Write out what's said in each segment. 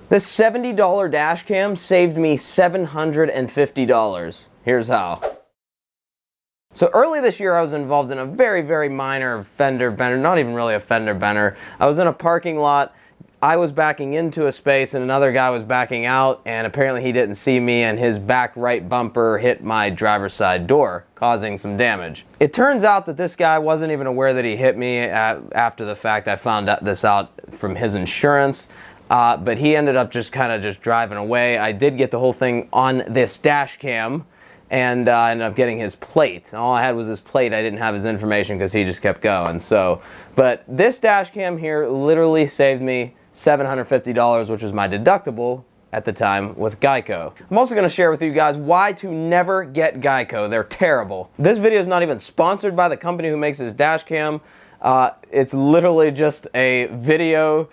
This $70 dash cam saved me $750. Here's how. So early this year I was involved in a very, very minor fender bender, not even really a fender bender. I was in a parking lot. I was backing into a space and another guy was backing out, and apparently he didn't see me and his back right bumper hit my driver's side door, causing some damage. It turns out that this guy wasn't even aware that he hit me after the fact. I found this out from his insurance, but he ended up just kind of driving away. I did get the whole thing on this dash cam, and I ended up getting his plate. All I had was his plate. I didn't have his information because he just kept going. So, but this dash cam here literally saved me $750, which was my deductible at the time with Geico. I'm also going to share with you guys why to never get Geico. They're terrible. This video is not even sponsored by the company who makes this dash cam. It's literally just a video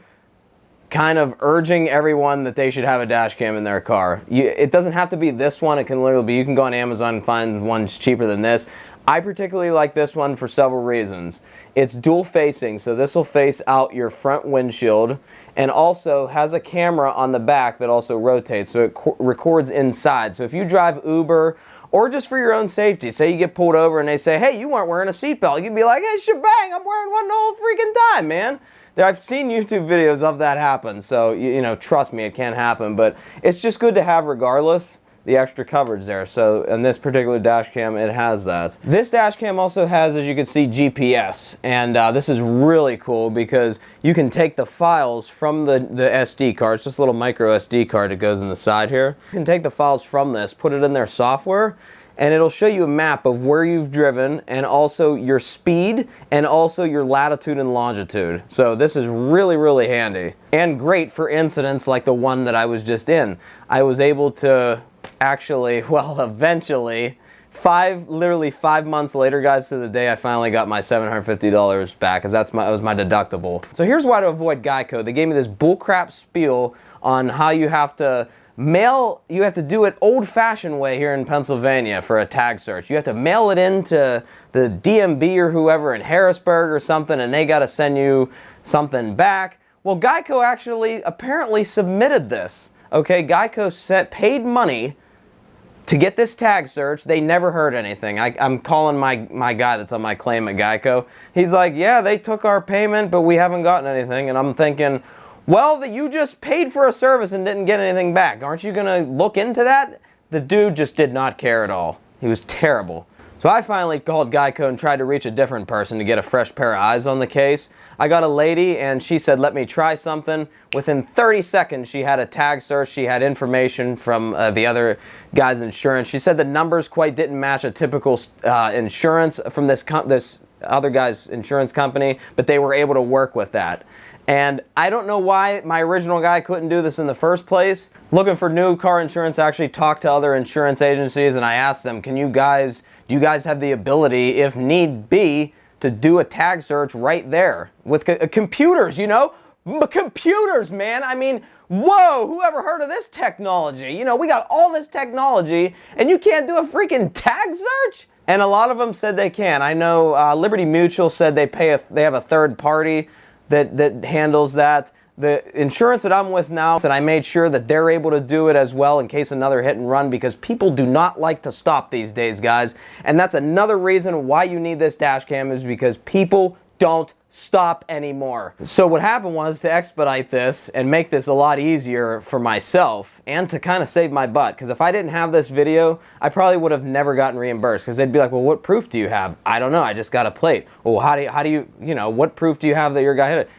kind of urging everyone that they should have a dash cam in their car. It doesn't have to be this one. It can literally be, you can go on Amazon and find ones cheaper than this. I particularly like this one for several reasons. It's dual facing, so this will face out your front windshield, and also has a camera on the back that also rotates, so it records inside. So if you drive Uber, or just for your own safety, say you get pulled over and they say, hey, you weren't wearing a seatbelt, you'd be like, hey, shebang, I'm wearing one the whole freaking time, man. I've seen YouTube videos of that happen, so you know, trust me, it can happen, but it's just good to have regardless the extra coverage there. So in this particular dash cam, it has that. This dash cam also has, as you can see, GPS, and this is really cool because you can take the files from the SD card. It's just a little micro SD card that goes in the side here. You can take the files from this, put it in their software, and it'll show you a map of where you've driven and also your speed and also your latitude and longitude. So this is really, really handy and great for incidents like the one that I was just in. I was able to actually, well, eventually, literally 5 months later, guys, to the day I finally got my $750 back, because that was my deductible. So here's why to avoid Geico. They gave me this bullcrap spiel on how you have to do it old-fashioned way here in Pennsylvania for a tag search. You have to mail it into the DMV or whoever in Harrisburg or something, and they got to send you something back. Well, Geico actually apparently submitted this. Okay, Geico paid money to get this tag search. They never heard anything. I'm calling my guy that's on my claim at Geico. He's like, yeah, they took our payment, but we haven't gotten anything. And I'm thinking, well, you just paid for a service and didn't get anything back. Aren't you going to look into that? The dude just did not care at all. He was terrible. So I finally called Geico and tried to reach a different person to get a fresh pair of eyes on the case. I got a lady and she said, let me try something. Within 30 seconds, she had a tag search. She had information from the other guy's insurance. She said the numbers quite didn't match a typical insurance from this other guy's insurance company, but they were able to work with that. And I don't know why my original guy couldn't do this in the first place. Looking for new car insurance, I actually talked to other insurance agencies and I asked them, do you guys have the ability, if need be, to do a tag search right there with computers, you know? Computers, man. I mean, whoa, who ever heard of this technology? You know, we got all this technology and you can't do a freaking tag search? And a lot of them said they can. I know Liberty Mutual said they have a third party that handles that. The insurance that I'm with now, and I made sure that they're able to do it as well in case another hit and run, because people do not like to stop these days, guys. And that's another reason why you need this dash cam, is because people don't stop anymore. So what happened was, to expedite this and make this a lot easier for myself and to kind of save my butt, because if I didn't have this video, I probably would have never gotten reimbursed, because they'd be like, well, what proof do you have? I don't know, I just got a plate. Well, how do you know, what proof do you have that your guy hit it?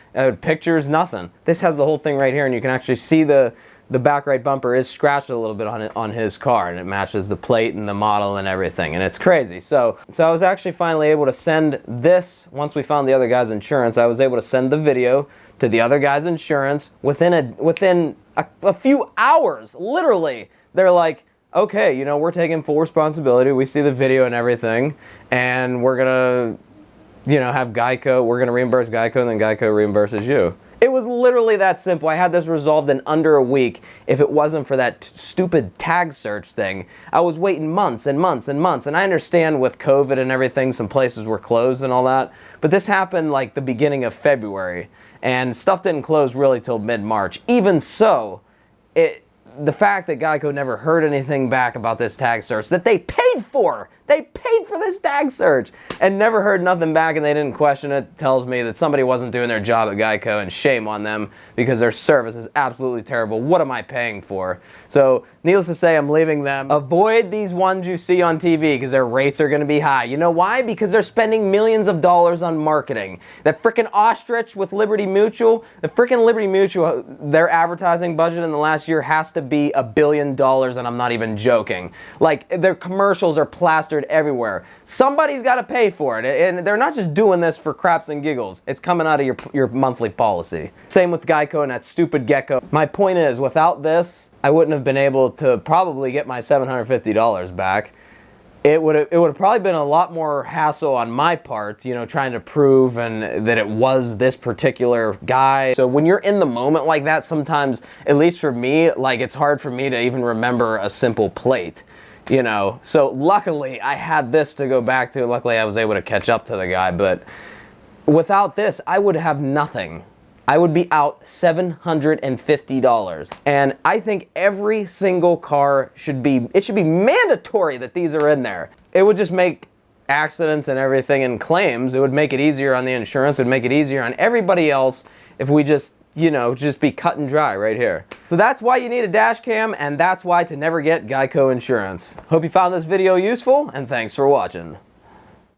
Pictures, nothing. This has the whole thing right here, and you can actually see the back right bumper is scratched a little bit on his car, and it matches the plate and the model and everything, and it's crazy. So I was actually finally able to send this, once we found the other guy's insurance, I was able to send the video to the other guy's insurance within a few hours, literally. They're like, okay, you know, we're taking full responsibility, we see the video and everything, and we're gonna, you know, have Geico, we're gonna reimburse Geico, and then Geico reimburses you. It was literally that simple. I had this resolved in under a week. If it wasn't for that stupid tag search thing, I was waiting months and months and months. And I understand with COVID and everything, some places were closed and all that. But this happened like the beginning of February. And stuff didn't close really till mid-March. Even so, the fact that Geico never heard anything back about this tag search that they paid for. They paid for this tag search and never heard nothing back, and they didn't question it, tells me that somebody wasn't doing their job at Geico, and shame on them because their service is absolutely terrible. What am I paying for? So needless to say, I'm leaving them. Avoid these ones you see on TV because their rates are going to be high. You know why? Because they're spending millions of dollars on marketing. That freaking ostrich with Liberty Mutual, the freaking Liberty Mutual, their advertising budget in the last year has to be $1 billion, and I'm not even joking. Like, their commercials are plastered everywhere. Somebody's got to pay for it, and they're not just doing this for craps and giggles. It's coming out of your monthly policy. Same with Geico and that stupid Gecko. My point is, without this, I wouldn't have been able to probably get my $750 back. It would have probably been a lot more hassle on my part, you know, trying to prove and that it was this particular guy. So when you're in the moment like that, sometimes, at least for me, like, it's hard for me to even remember a simple plate. You know, so luckily I had this to go back to. Luckily I was able to catch up to the guy, but without this I would have nothing. I would be out $750. And I think every single car should be mandatory that these are in there. It would just make accidents and everything and claims, it would make it easier on the insurance, it would make it easier on everybody else if we just, you know, just be cut and dry right here. So that's why you need a dash cam, and that's why to never get Geico insurance. Hope you found this video useful, and thanks for watching.